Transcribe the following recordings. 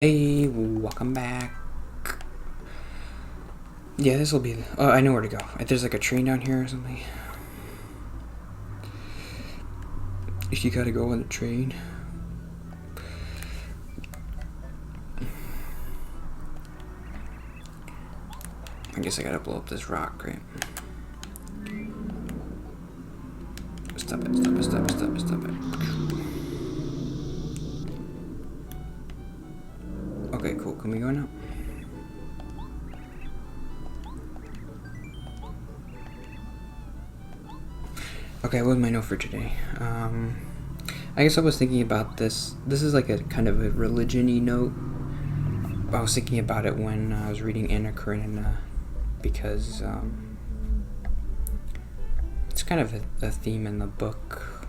Hey, welcome back. Yeah, this will be. Oh, I know where to go. There's like a train down here or something. If you gotta go on the train. I guess I gotta blow up this rock, right? Stop it, stop it, stop it, stop it, stop it. Okay, cool. Can we go now? Okay, what was my note for today? I guess I was thinking about this. This is like a kind of a religion-y note. I was thinking about it when I was reading Anna Karenina because it's kind of a theme in the book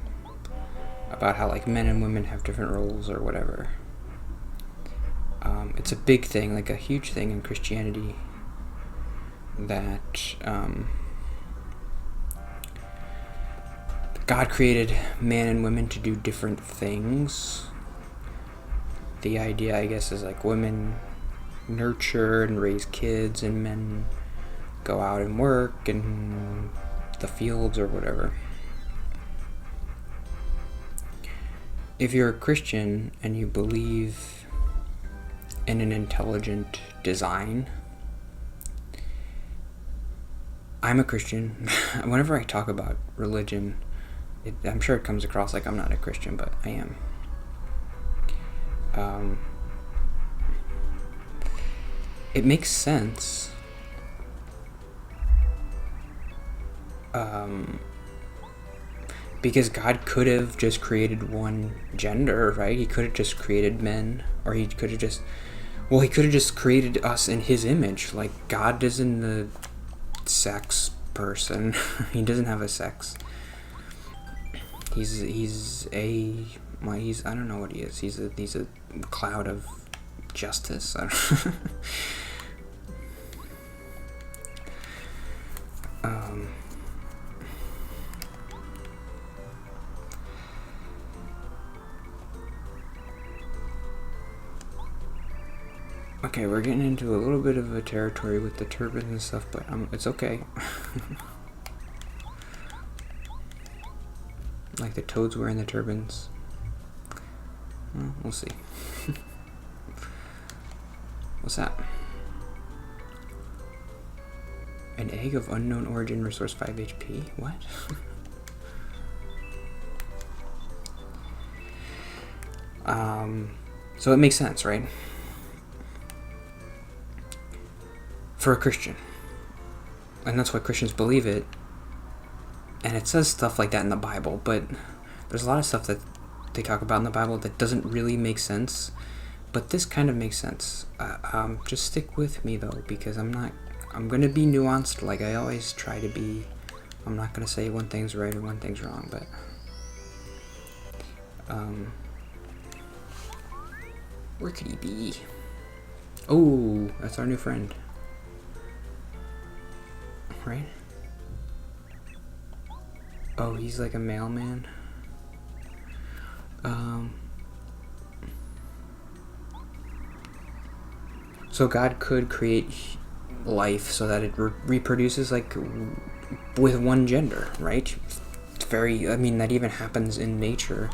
about how like men and women have different roles or whatever. It's a big thing, like a huge thing in Christianity, that God created man and women to do different things. The idea, I guess, is like women nurture and raise kids and men go out and work in the fields or whatever. If you're a Christian and you believe in an intelligent design, I'm a Christian. Whenever I talk about religion, I'm sure it comes across like I'm not a Christian, but I am. It makes sense. Because God could have just created one gender, right? He could have just created men, or he could have just, well, he could have just created us in his image. Like, God isn't a sex person. He doesn't have a sex. He's I don't know what he is. He's a cloud of justice. I don't Okay, we're getting into a little bit of a territory with the turbans and stuff, but it's okay. Like the toads wearing the turbans. Well, we'll see. What's that? An egg of unknown origin restores 5 HP? What? So it makes sense, right? For a Christian. And that's why Christians believe it. And it says stuff like that in the Bible, but there's a lot of stuff that they talk about in the Bible that doesn't really make sense. But this kind of makes sense. Just stick with me though, because I'm gonna be nuanced like I always try to be. I'm not gonna say one thing's right and one thing's wrong, but where could he be? Oh, that's our new friend. Right? Oh, he's like a mailman. So God could create life so that it reproduces like with one gender, right? It's very, I mean, that even happens in nature.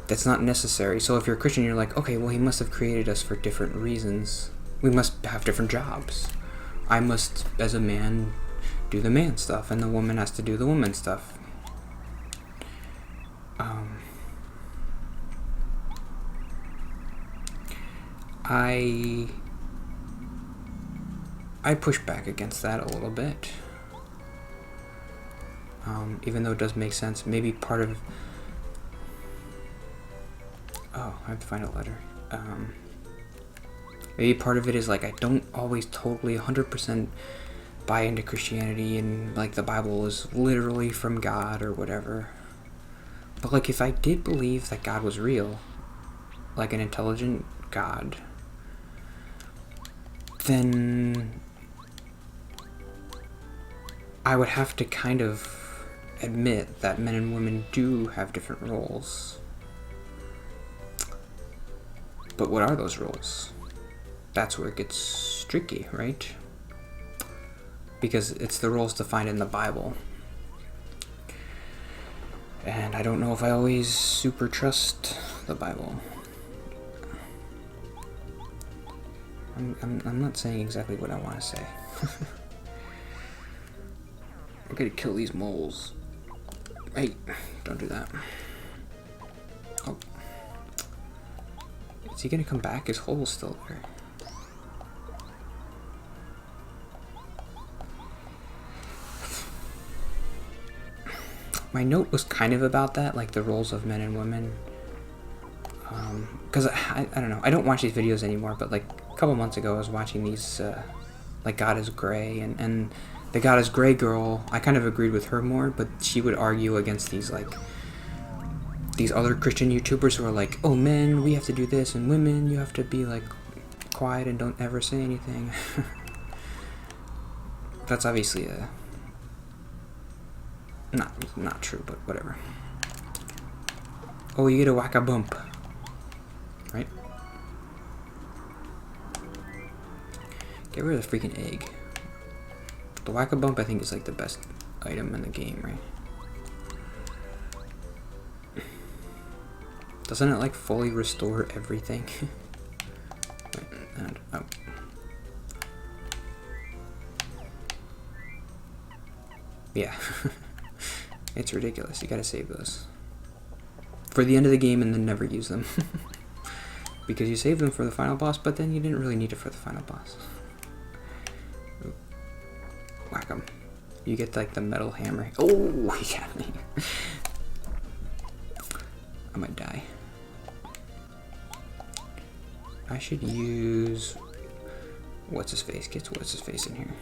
That's not necessary. So if you're a Christian, you're like, okay, well, he must have created us for different reasons. We must have different jobs. I must, as a man, do the man stuff, and the woman has to do the woman stuff. I push back against that a little bit. Even though it does make sense, maybe part of... Oh, I have to find a letter. Maybe part of it is like I don't always totally 100% buy into Christianity and like the Bible is literally from God or whatever. But like if I did believe that God was real, like an intelligent God, then I would have to kind of admit that men and women do have different roles. But what are those rules? That's where it gets tricky, right? Because it's the rules defined in the Bible. And I don't know if I always super trust the Bible. I'm not saying exactly what I want to say. We're gonna kill these moles. Hey, don't do that. Oh. Is he gonna come back? His hole's still there. My note was kind of about that, like the roles of men and women. Because I don't know, I don't watch these videos anymore, but like a couple months ago I was watching these, like God is Gray, and the God is Gray girl, I kind of agreed with her more, but she would argue against these, like, these other Christian YouTubers who are like, oh, men, we have to do this, and women, you have to be, like, quiet and don't ever say anything. That's obviously not true, but whatever. Oh, you get a whack-a-bump. Right? Get rid of the freaking egg. The whack-a-bump, I think, is like the best item in the game, right? Doesn't it like fully restore everything? And, oh. Yeah. It's ridiculous. You gotta save those for the end of the game and then never use them. Because you saved them for the final boss, but then you didn't really need it for the final boss. Ooh. Whack 'em. You get like the metal hammer. Oh, he got me. I might die. I should use... What's his face? Get what's his face in here.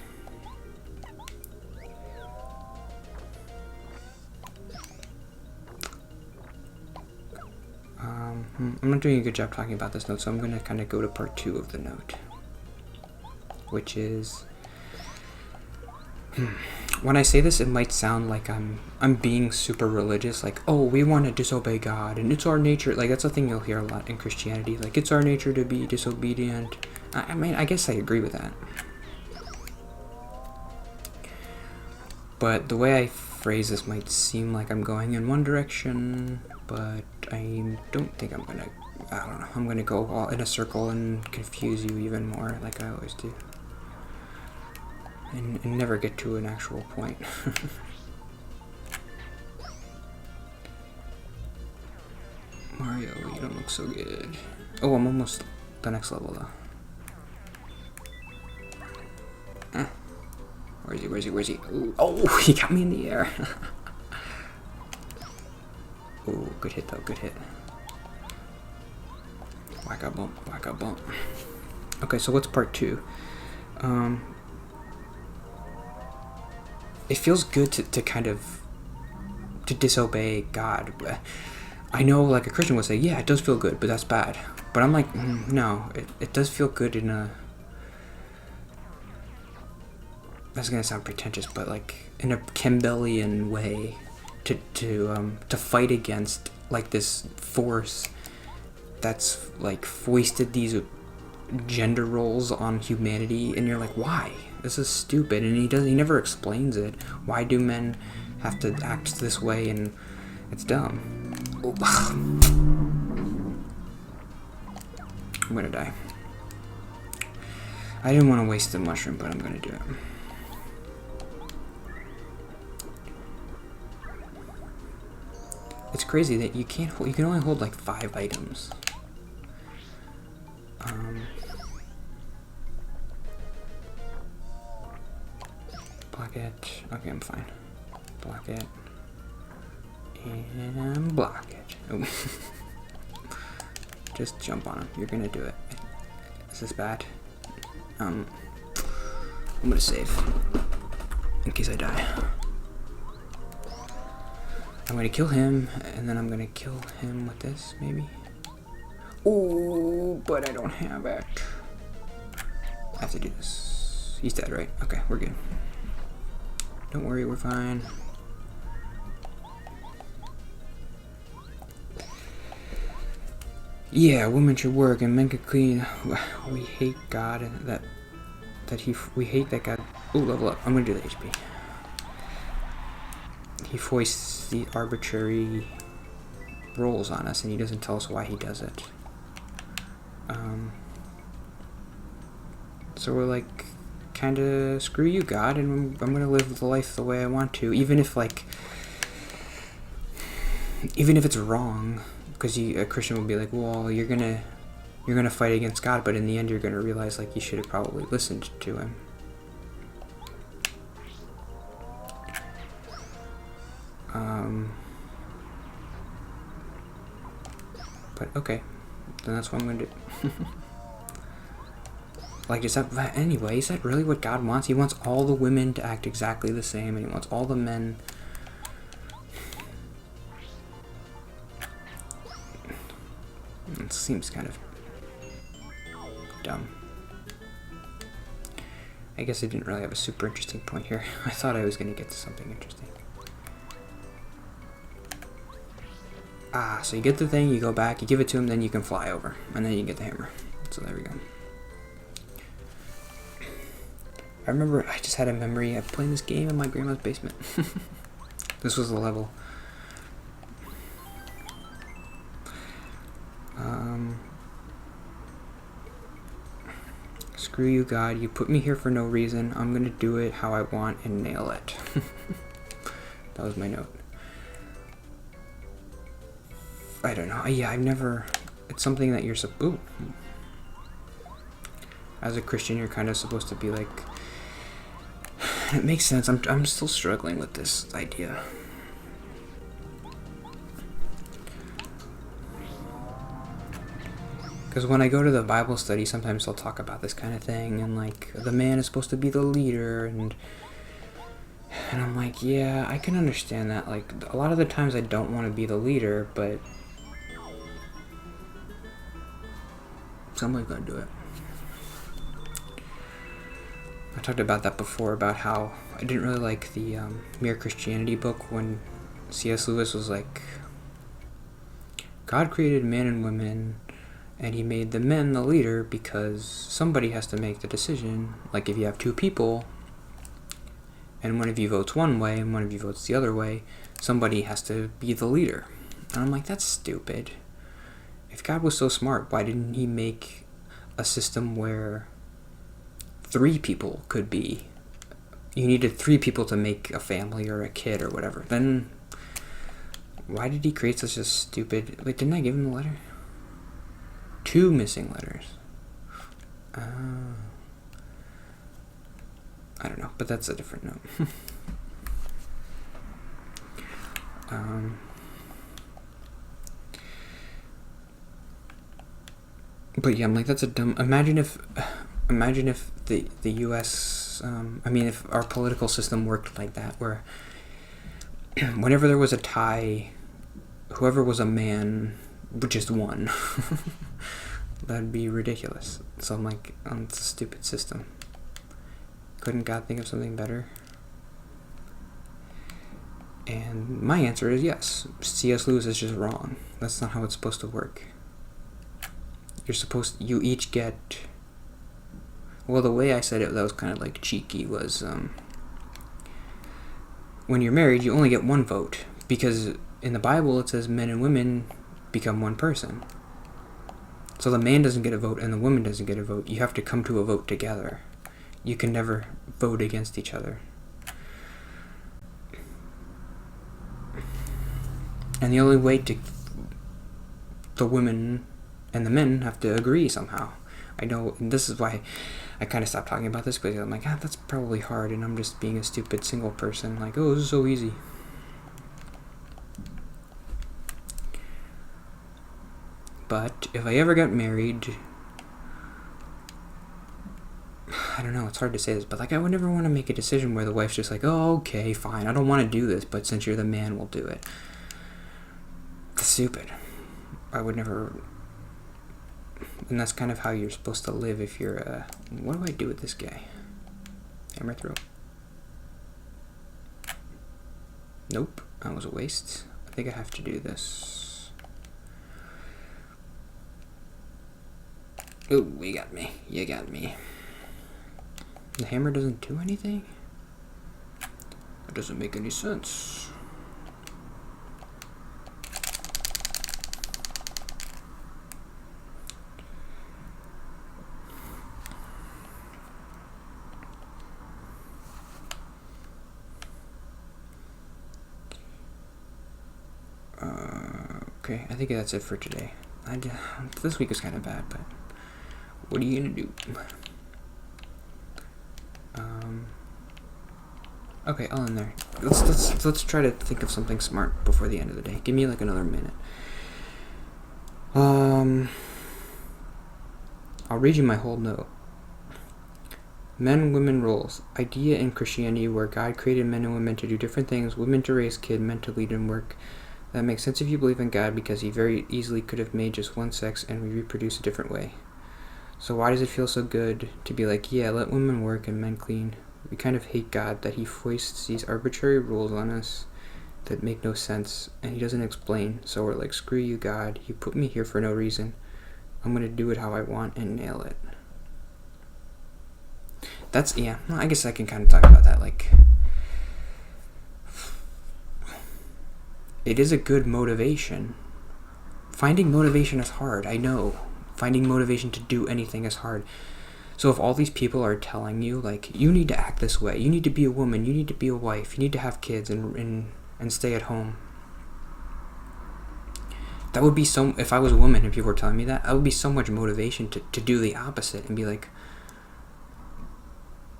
I'm not doing a good job talking about this note, so I'm going to kind of go to part 2 of the note. Which is... When I say this, it might sound like I'm being super religious, like, oh, we want to disobey God, and it's our nature. Like, that's a thing you'll hear a lot in Christianity. Like, it's our nature to be disobedient. I mean, I guess I agree with that. But the way I phrase this might seem like I'm going in one direction, but I don't think I'm gonna, I don't know, I'm gonna go all in a circle and confuse you even more, like I always do. And never get to an actual point. Mario, you don't look so good. Oh, I'm almost the next level though. Where's he? Ooh. Oh, he got me in the air. Oh, good hit though, good hit. Whack a bump. Okay, so what's part 2? It feels good to kind of to disobey God. I know, like, a Christian would say, yeah, it does feel good, but that's bad. But I'm like, no, it does feel good in a... That's gonna sound pretentious, but like in a Campbellian way, to fight against like this force that's like foisted these gender roles on humanity, and you're like, why? This is stupid. And he never explains it. Why do men have to act this way? And it's dumb. Oh. I'm gonna die. I didn't want to waste the mushroom, but I'm gonna do it. It's crazy that you can't hold, you can only hold like 5 items. Block it. Okay, I'm fine. Block it. And block it. Oh. Just jump on him. You're gonna do it. Is this bad? I'm gonna save. In case I die. I'm gonna kill him, and then I'm gonna kill him with this, maybe? Ooh, but I don't have it. I have to do this. He's dead, right? Okay, we're good. Don't worry, we're fine. Yeah, women should work and men could clean. We hate God and we hate that God. Ooh, level up. I'm gonna do the HP. He foists the arbitrary roles on us, and he doesn't tell us why he does it. So we're like, kind of screw you, God, and I'm gonna live the life the way I want to, even if it's wrong, because a Christian would be like, well, you're gonna fight against God, but in the end, you're gonna realize like you should have probably listened to him. But okay, then that's what I'm gonna do. Like, is that really what God wants? He wants all the women to act exactly the same, and he wants all the men. It seems kind of dumb. I guess I didn't really have a super interesting point here. I thought I was going to get to something interesting. So you get the thing, you go back, you give it to him, then you can fly over, and then you get the hammer. So there we go. I remember I just had a memory of playing this game in my grandma's basement. This was the level. Screw you, God. You put me here for no reason. I'm gonna do it how I want and nail it. That was my note. I don't know. Yeah, I've never... It's something that you're... Ooh. As a Christian, you're kind of supposed to be like... It makes sense. I'm still struggling with this idea. Because when I go to the Bible study, sometimes they'll talk about this kind of thing, and like, the man is supposed to be the leader, and I'm like, yeah, I can understand that. Like, a lot of the times I don't want to be the leader, but somebody's gonna do it. I talked about that before, about how I didn't really like the Mere Christianity book when C.S. Lewis was like, God created man and women, and he made the men the leader because somebody has to make the decision. Like, if you have two people, and one of you votes one way and one of you votes the other way, somebody has to be the leader. And I'm like, that's stupid. If God was so smart, why didn't he make a system where 3 people could be? You needed 3 people to make a family or a kid or whatever. Then why did he create such a stupid... Wait, didn't I give him the letter? 2 missing letters. I don't know, but that's a different note. But yeah, I'm like, that's a dumb... Imagine if the U.S. If our political system worked like that, where whenever there was a tie, whoever was a man just won. That'd be ridiculous. So I'm like, it's a stupid system. Couldn't God think of something better? And my answer is yes. C.S. Lewis is just wrong. That's not how it's supposed to work. You each get... Well, the way I said it that was kind of like cheeky was, when you're married, you only get 1 vote. Because in the Bible, it says men and women become one person. So the man doesn't get a vote and the woman doesn't get a vote. You have to come to a vote together. You can never vote against each other. And the only way to... The women and the men have to agree somehow. I know, and this is why I kind of stopped talking about this, because I'm like, that's probably hard, and I'm just being a stupid single person. Like, oh, this is so easy. But if I ever got married, I don't know, it's hard to say this, but like, I would never want to make a decision where the wife's just like, oh, okay, fine, I don't want to do this, but since you're the man, we'll do it. That's stupid. I would never... And that's kind of how you're supposed to live if you're a... What do I do with this guy? Hammer throw? Nope, that was a waste. I think I have to do this. Oh, you got me. You got me. The hammer doesn't do anything? That doesn't make any sense. Okay, I think that's it for today. This week was kind of bad, but what are you gonna do? Okay, I'll end there. Let's try to think of something smart before the end of the day. Give me like another minute. I'll read you my whole note. Men-women roles. Idea in Christianity where God created men and women to do different things, women to raise kids, men to lead and work. That makes sense if you believe in God because he very easily could have made just one sex and we reproduce a different way. So why does it feel so good to be like, yeah, let women work and men clean? We kind of hate God that he foists these arbitrary rules on us that make no sense and he doesn't explain. So we're like, screw you, God. You put me here for no reason. I'm going to do it how I want and nail it. That's, yeah, well, I guess I can kind of talk about that. Like, it is a good motivation. Finding motivation is hard, I know. Finding motivation to do anything is hard. So if all these people are telling you, like, you need to act this way, you need to be a woman, you need to be a wife, you need to have kids and stay at home. That would be so, if I was a woman and people were telling me that would be so much motivation to do the opposite and be like,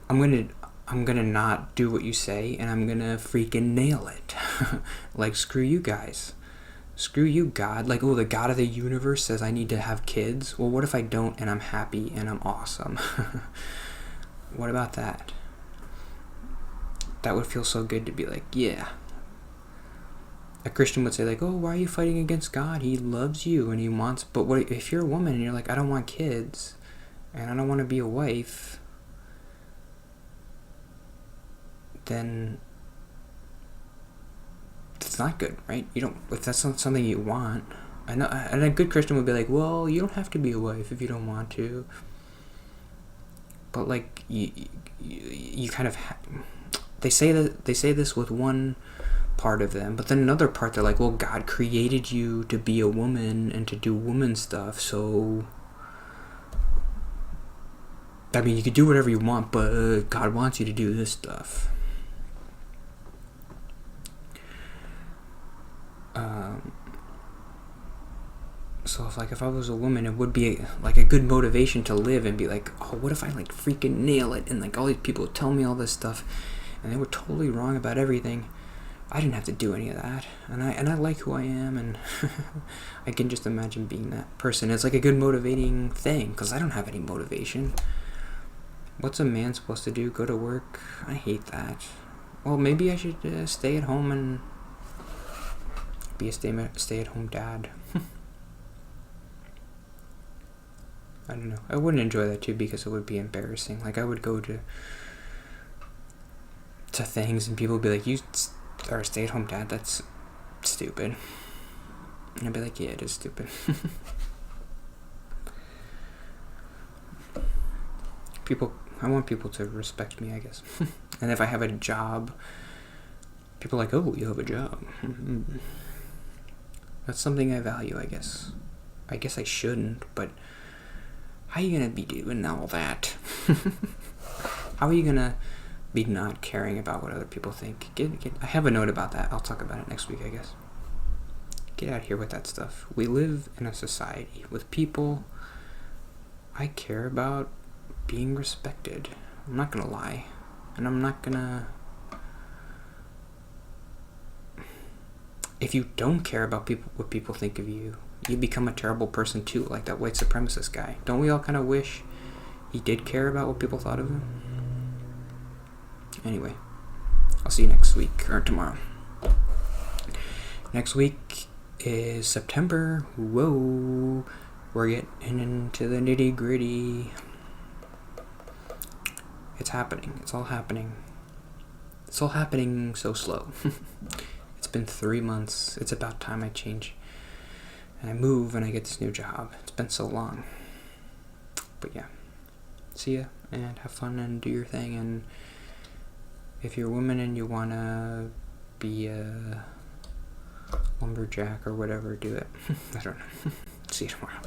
I'm gonna not do what you say and I'm gonna freaking nail it. Like, screw you guys. Screw you, God. Like, oh, the God of the universe says I need to have kids. Well, what if I don't and I'm happy and I'm awesome? What about that? That would feel so good to be like, yeah. A Christian would say like, oh, why are you fighting against God? He loves you and he wants, but what if you're a woman and you're like, I don't want kids and I don't want to be a wife, then it's not good, right? You don't, if that's not something you want. I know, and a good Christian would be like, well, you don't have to be a wife if you don't want to. But like, you kind of, they say this with one part of them, but then another part they're like, well, God created you to be a woman and to do woman stuff, so I mean, you could do whatever you want, but God wants you to do this stuff. So if I was a woman, it would be like a good motivation to live and be like, oh, what if I like freaking nail it and like all these people tell me all this stuff and they were totally wrong about everything. I didn't have to do any of that, and I like who I am, and I can just imagine being that person. It's like a good motivating thing because I don't have any motivation. What's a man supposed to do? Go to work? I hate that. Well, maybe I should stay at home and be a stay-at-home dad. I don't know. I wouldn't enjoy that too because it would be embarrassing. Like, I would go to things and people would be like, you are a stay-at-home dad? That's stupid. And I'd be like, yeah, it is stupid. I want people to respect me, I guess. And if I have a job, people are like, oh, you have a job. That's something I value, I guess. I guess I shouldn't, but how are you going to be doing all that? How are you going to be not caring about what other people think? I have a note about that. I'll talk about it next week, I guess. Get out of here with that stuff. We live in a society with people. I care about being respected. I'm not going to lie. And I'm not going to... If you don't care about what people think of you, you become a terrible person too, like that white supremacist guy. Don't we all kind of wish he did care about what people thought of him? Anyway, I'll see you next week, or tomorrow. Next week is September. Whoa, we're getting into the nitty gritty. It's happening. It's all happening. It's all happening so slow. It's been 3 months. It's about time I change. And I move and I get this new job. It's been so long. But yeah, see ya, and have fun and do your thing. And if you're a woman and you wanna be a lumberjack or whatever, do it. I don't know. See you tomorrow.